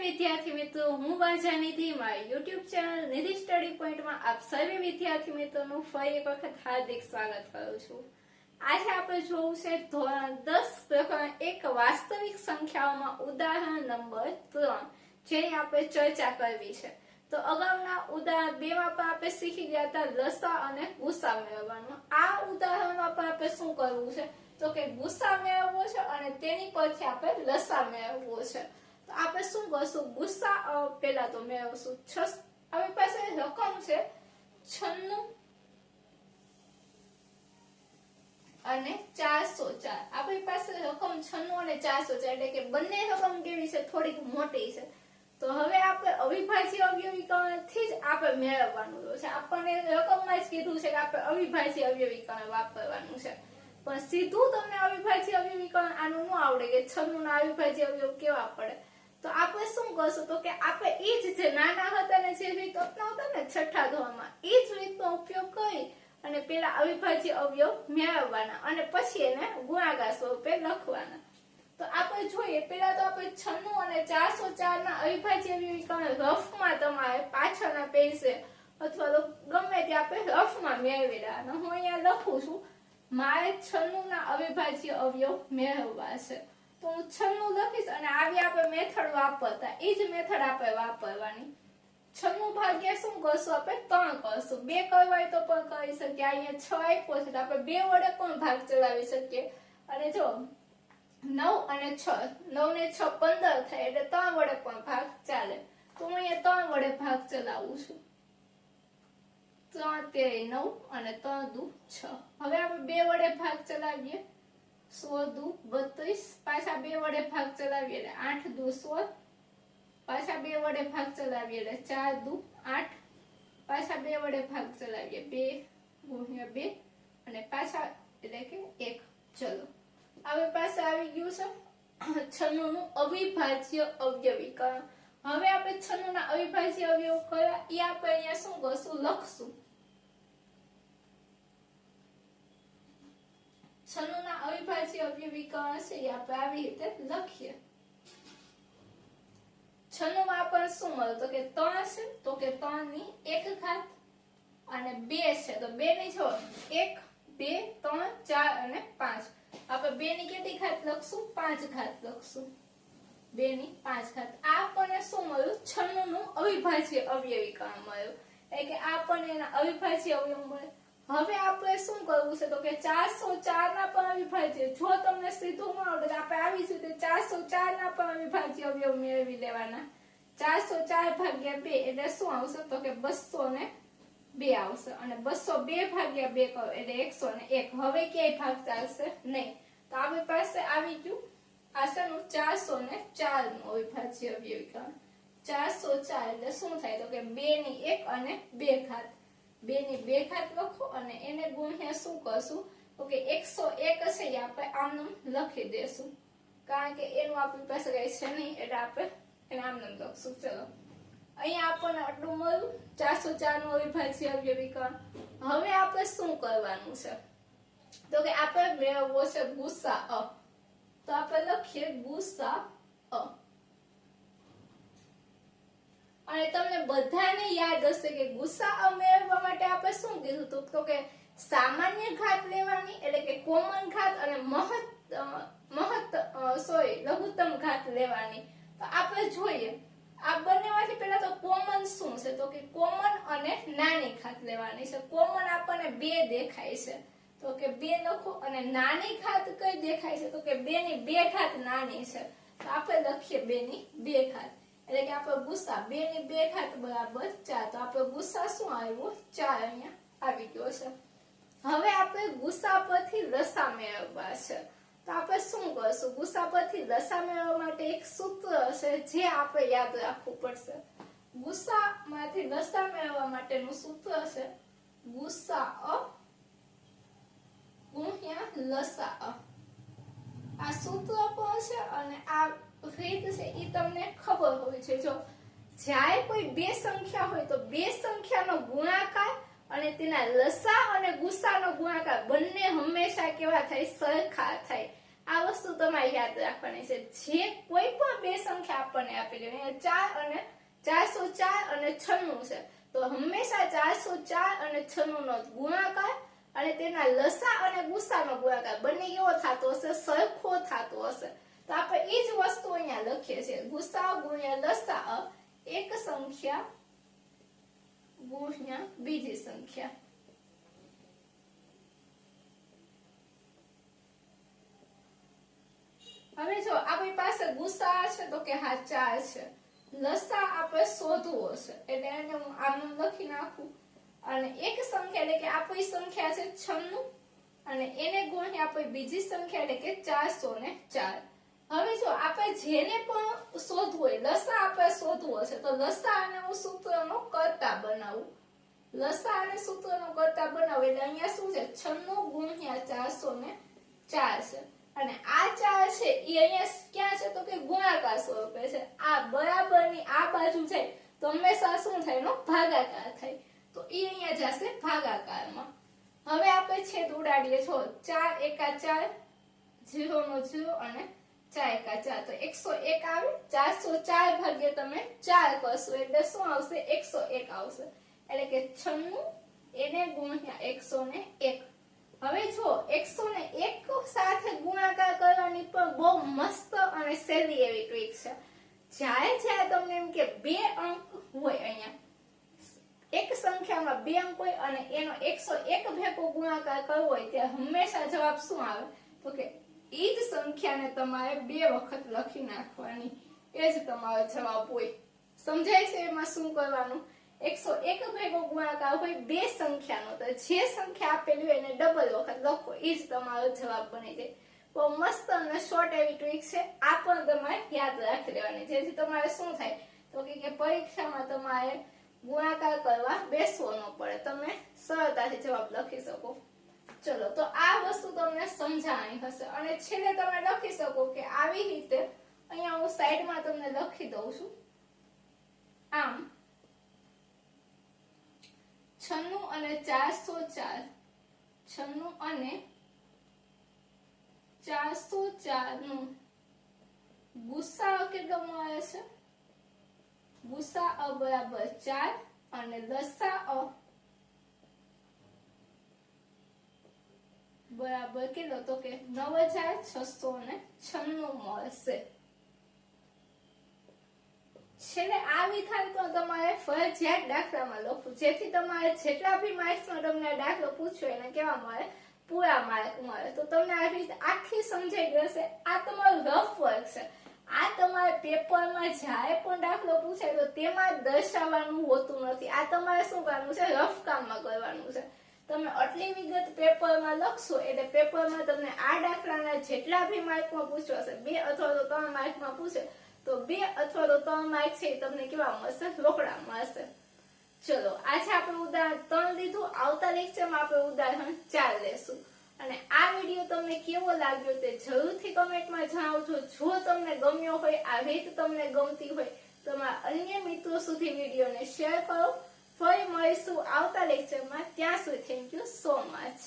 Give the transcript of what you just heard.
વિદ્યાર્થી મિત્રો, હું વાંચા નિધિ મારી યુટ્યુબ ચેનલ નિધિ સ્ટડી પોઈન્ટમાં આપ સર્વે વિદ્યાર્થી મિત્રોનું ફરી એક વખત હાર્દિક સ્વાગત કરું છું. આજે આપણે જોવું છે ધોરણ 10 પ્રકરણ 1 વાસ્તવિક સંખ્યાઓમાં ઉદાહરણ નંબર 3, જેની આપણે ચર્ચા કરવી છે. તો અગાઉના ઉદાહરણ 2 માં પણ આપણે શીખી ગયા હતા લસા અને ગુસા મેળવવાનું. આ ઉદાહરણમાં પણ આપણે શું કરવું છે તો કે ગુસા મેળવવો છે અને તેની પરથી આપણે લસા મેળવવો છે. તો આપણે શું કરશું, ગુસા પહેલા તો મેળવશું. આપણી પાસે રકમ છે 96 અને 404. આપણી પાસે રકમ 96 અને 404 એટલે કે બંને રકમ કેવી છે, થોડીક મોટી છે. તો હવે આપણે અવિભાજ્ય અવયવીકરણથી જ આપણે મેળવવાનું છે. આપણને રકમમાં જ કીધું છે કે આપણે અવિભાજ્ય અવયવીકરણ વાપરવાનું છે, પણ સીધું તમને અવિભાજ્ય અવયવીકરણ આનું ન આવડે કે 96 ના અવિભાજ્ય અવયવ કેવા પડે. તો આપણે શું કરશું તો કે આપણે એ જ જે નાના હતા ને જે રીત અપનાવતા ને છઠ્ઠા ધોરણમાં, એ જ રીતનો ઉપયોગ કરી અને પેલા અવિભાજ્ય અવયવ મેળવવાના અને પછી એને ગુણાકાર સ્વરૂપે લખવાના. તો આપણે જોઈએ, પેલા તો આપણે 96 અને 404 ના અવિભાજ્ય અવયવીકરણ રફમાં તમારે પાછળના પેજે અથવા તો ગમે તે આપણે રફમાં મેળવેલા. હું અહીંયા લખું છું, મારે 96 ના અવિભાજ્ય અવયવ મેળવવા છે. તો હું 96 લખીશ અને આવી આપણે મેથડ વાપરતા, એ જ મેથડ આપણે વાપરવાની. 96 ભાગ્યા શું કરશું, આપણે 3 કરશું. 2 કરવાય તો પણ કરી શકીએ. અહીંયા 6 આપ્યો છે તો આપણે 2 વડે પણ ભાગ ચલાવી શકીએ. અને જો 9 અને 6, 9 ને 6 15 થાય એટલે 3 વડે પણ ભાગ ચાલે. તો હું અહીંયા 3 વડે ભાગ ચલાવું છું. 3 તેરી 9 અને 3 દુ 6. હવે આપણે 2 વડે ભાગ ચલાવીએ. 16 દુ 32, પાછા 2 વડે ભાગ ચલાવીએ એટલે 8 દુ 16, પાછા 2 વડે ભાગ ચલાવીએ એટલે 4 દુ 8, પાછા 2 વડે ભાગ ચલાવીએ 2 ગુણ્યા 2 અને પાછા એટલે કે 1. ચલો હવે પાસે આવી ગયું છે 96 નું અવિભાજ્ય અવયવીકરણ. હવે આપણે 96 ના અવિભાજ્ય અવયવ કયા એ આપણે અહીંયા શું કરશું, લખશું. 96 ના અવિભાજ્ય અવયવીકરણ છે એ આપણે આવી રીતે લખીએ. 96 માં આપણને શું મળે તો કે 3 છે તો કે 3 ની 1 ઘાત અને 2 છે તો 2 ની જો 1 2 3 4 અને 5. આપણે 2 ની કેટલી ઘાત લખશું, 5 ઘાત લખશું. 2 ની 5 ઘાત. આ આપણને શું મળ્યું, 96 નું અવિભાજ્ય અવયવીકરણ મળ્યું. એટલે કે આપણને એના અવિભાજ્ય અવયવ મળે. હવે આપણે શું કરવું છે તો કે 404 ના પણ અવિભાજ્ય, જો તમને સીધું ન આવડે તો આપણે આવી જ રીતે 404 ના પણ અવિભાજ્ય અવયવ મેળવી લેવાના. 404 ભાગ્યા 2 એટલે શું આવશે તો કે 202 આવશે અને 202 ભાગ્યા 2 કરો એટલે 101. હવે ક્યાંય ભાગ ચાલશે નહીં. તો આપણી પાસે આવી ગયું આશેનું 404 નું અવિભાજ્ય અવયવીકરણ. 404 એટલે શું થાય તો કે 2 ની 1 અને 2 ઘાત. 2 ની 2 ઘાત લખો અને એને ગુણ્યા શું કરશું તો કે 101 છે એ આપણે આમનામ લખી દેશું, કારણ કે એનું આપણી પાસે કઈ છે નહીં એટલે આપણે એને આમનામ લખશું. ચલો અહીંયા આપણને આટલું મળ્યું 404 નું અવિભાજ્ય અવયવીકરણ. હવે આપણે શું કરવાનું છે તો કે આપણે મેળવવો છે ગુસા. તો આપણે લખીએ ગુસા. અને તમને બધાને યાદ હશે કે ગુસા મેળવવા માટે આપણે શું કીધું હતું તો કે સામાન્ય ઘાત લેવાની એટલે કે કોમન ઘાત અને લઘુત્તમ ઘાત લેવાની. તો આપણે જોઈએ આ બંનેમાંથી પહેલા તો કોમન શું છે તો કે કોમન અને નાની ઘાત લેવાની છે. કોમન આપણને 2 દેખાય છે તો કે 2 લખો અને નાની ઘાત કઈ દેખાય છે તો કે 2 ની 2 ઘાત નાની છે તો આપણે લખીએ 2 ની 2 ઘાત. એટલે કે આપણે ગુસા 2 ની 2 ઘાત બરાબર 4. તો આપણે ગુસા શું આવ્યો 4 અહીંયા આવી ગયો છે. હવે આપણે ગુસા પરથી લસા મેળવવા છે. તો આપણે શું કરશું, ગુસા પરથી લસા મેળવવા માટે એક સૂત્ર છે જે આપણે યાદ રાખવું પડશે. ગુસા માંથી લસા મેળવવા માટેનું સૂત્ર છે ગુસા ગુણ્યા લસા. આ સૂત્ર પણ છે અને આ રીત છે એ તમને ખબર હોય છે. જો જ્યારે કોઈ 2 સંખ્યા હોય તો 2 સંખ્યાનો ગુણાકાર અને તેના લસા અને ગુસાનો ગુણાકાર બંને હંમેશા કેવા થાય, સરખા થાય. આ આ વસ્તુ તમારે યાદ રાખવાની છે. જે કોઈ પણ બે સંખ્યા આપણને આપેલી હોય, 4 અને 404 અને 96 છે, તો હંમેશા 404 અને 96 નો ગુણાકાર અને તેના લસા અને ગુસાનો ગુણાકાર બંને કેવો થતો હશે? સરખો થતો હશે. તો આપણે એ જ વસ્તુ અહીંયા લખીએ છીએ. ગુસા ગુણ્યા લસા, એક સંખ્યા ગુણ્યા બીજી સંખ્યા. હવે જો આપણી પાસે ગુસા છે તો કે હા 4 છે, લસા આપણે શોધવો છે એટલે એને હું આમ લખી નાખું, અને એક સંખ્યા એટલે કે આપણી સંખ્યા છે 96 અને એને ગુણ્યા આપણી બીજી સંખ્યા એટલે કે 404. હવે જો આપણે જેને પણ શોધવું હોય, લસા આપણે શોધવો છે, તો લસા અને હું સૂત્રનો કરતા બનાવું. લસા અને સૂત્રનો કરતા બનાવું એટલે અહીંયા શું છે? 96 ગુણ્યા 404 છે. અને આ 4 છે એ અહીંયા ક્યાં છે? તો કે ગુણાકાર સ્વરૂપે છે. આ બરાબરની આ બાજુ જાય તો હંમેશા શું થાય? એનો ભાગાકાર થાય. તો એ અહીંયા જશે ભાગાકારમાં. હવે આપણે છેદ ઉડાડીએ છો. 4 એકા 4, 0 નો 0 અને 4 એકા 4, તો 101 આવે. 404 ભાગ્યે તમે 4 કરશો એટલે શું આવશે? 101 આવશે. એટલે કે 96 એને ગુણ્યા 101. હવે જો 101 સાથે ગુણાકાર કરવાની પણ બહુ મસ્ત અને સહેલી એવી ટ્રીક છે. જ્યારે તમને એમ કે બે અંક હોય, અહીંયા એક સંખ્યામાં બે અંક હોય અને એનો 101 ભેગો ગુણાકાર કરવો હોય, ત્યારે હંમેશા જવાબ શું આવે? તો કે એ જ સંખ્યાને તમારે બે વખત લખી નાખવાની. એ જ તમારો જવાબ હોય. સમજાય છે એમાં શું કરવાનું? 101 ભેગો ગુણાકાર હોય બે સંખ્યાનો, તો જે સંખ્યા આપેલી હોય એને ડબલ વખત લખો, એ જ તમારો જવાબ બની જાય. બહુ મસ્ત અને શોર્ટ એવી ટ્રીક છે. આ પણ તમારે યાદ રાખી લેવાની, જેથી તમારે શું થાય? તો કે પરીક્ષામાં તમારે ગુણાકાર કરવા બેસવો ન પડે, તમે સરળતાથી જવાબ લખી શકો. ચલો, તો આ વસ્તુ તમને સમજાણી હશે. અને છેલ્લે તમે લખી શકો કે આવી રીતે, અહીંયા હું સાઈડમાં તમને લખી દઉં છું. આમ 96 અને 404, 96 અને 404 નું ગુસા કેટલો મળે છે? ગુસા બરાબર 4 અને લસા બરાબર કેટલો? તો કે 9696 મળશે. છેલ્લે આ વિધાન પણ તમારે ફરજિયાત દાખલામાં લખવું, જેથી તમારે જેટલા બી માર્ક્સમાં તમને દાખલો પૂછ્યો એને કેવા મળે? પૂરા માર્ક મળે. તો તમને આ રીત આખી સમજાઈ જશે. આ તમારું રફ વર્ક છે. આ તમારે પેપરમાં જ્યારે પણ દાખલો પૂછાય તો તેમાં દર્શાવવાનું હોતું નથી. આ તમારે શું કરવાનું છે? રફ કામમાં કરવાનું છે. તમે આટલી વિગત પેપરમાં લખશો એટલે પેપરમાં તમને આ દાખલાના જેટલા બી માર્કમાં પૂછ્યો હશે, 2 અથવા તો 3 માર્કમાં પૂછે તો 2 અથવા તો 3 માર્ક છે તમને કેવા મળશે? રોકડા મળશે. ચલો, આજે આપણે ઉદાહરણ 3 લીધું. આવતા લેક્ચરમાં આપણે ઉદાહરણ 4 લેશું. અને આ વિડીયો તમને કેવો લાગ્યો તે જરૂરથી કમેન્ટમાં જણાવજો. જો તમને ગમ્યો હોય, આ રીત તમને ગમતી હોય, તો તમારા અન્ય મિત્રો સુધી વિડીયોને શેર કરો. ફરી મળીશું આવતા લેક્ચરમાં. ત્યાં સુધી થેન્ક યુ સો મચ.